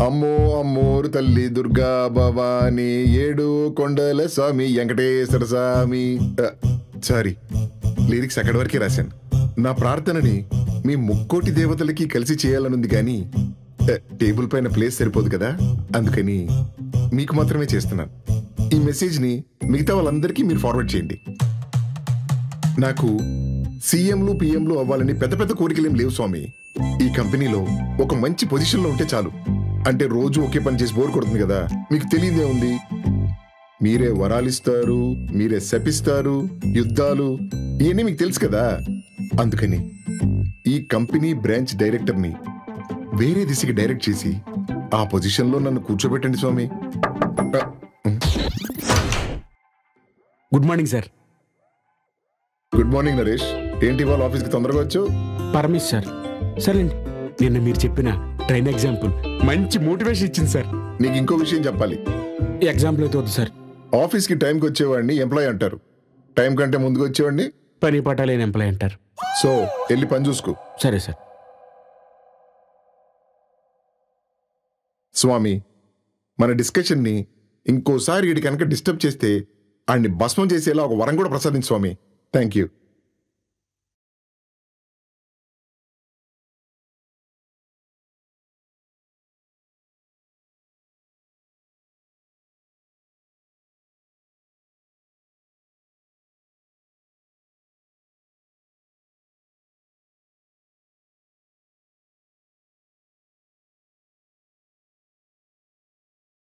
అమ్మో అమ్మోరు తల్లి దుర్గా భవాని ఏడు కొండల స్వామి వెంకటేశ్వర స్వామి. సారీ, లిరిక్స్ అక్కడి వరకే రాశాను. నా ప్రార్థనని మీ ముక్కోటి దేవతలకి కలిసి చేయాలనుంది కానీ టేబుల్ పైన ప్లేస్ సరిపోదు కదా, అందుకని మీకు మాత్రమే చేస్తున్నాను. ఈ మెసేజ్ని మిగతా వాళ్ళందరికీ మీరు ఫార్వర్డ్ చేయండి. నాకు సీఎంలు పిఎంలు అవ్వాలని పెద్ద పెద్ద కోరికలేం లేవు స్వామి. ఈ కంపెనీలో ఒక మంచి పొజిషన్లో ఉంటే చాలు. అంటే రోజు ఒకే పని చేసి బోర్ కొడుతుంది కదా, మీకు తెలియదే ఉంది. మీరే వరాలిస్తారు, మీరే శపిస్తారు, యుద్ధాలు ఇవన్నీ మీకు తెలుసు కదా. అందుకని ఈ కంపెనీ బ్రాంచ్ డైరెక్టర్ని వేరే దిశకి డైరెక్ట్ చేసి ఆ పొజిషన్లో నన్ను కూర్చోబెట్టండి స్వామి. Good morning sir. Good morning Naresh. ఏంటి వాళ్ళ ఆఫీస్కి తొందరగా వచ్చు? పరమేశ్ సార్. సరేండి, నిన్న మీరు చెప్పిన ట్రైన్ ఎగ్జాంపుల్ మంచి మోటివేషన్ ఇచ్చింది సార్. నీకు ఇంకో విషయం చెప్పాలి. ఎగ్జాంపుల్ అయితే వద్దు సార్. ఆఫీస్కి టైంకి వచ్చేవాడిని ఎంప్లాయ్ అంటారు, టైం కంటే ముందుకు వచ్చేవాడిని పని పాట లేని ఎంప్లాయ్ అంటారు. సో వెళ్ళి పని చూసుకో. సరే సార్. స్వామి, మన డిస్కషన్ని ఇంకోసారి వీడి కనుక డిస్టర్బ్ చేస్తే ఆయన్ని భస్మం చేసేలా ఒక వరం కూడా ప్రసాదించు స్వామి. Thank you.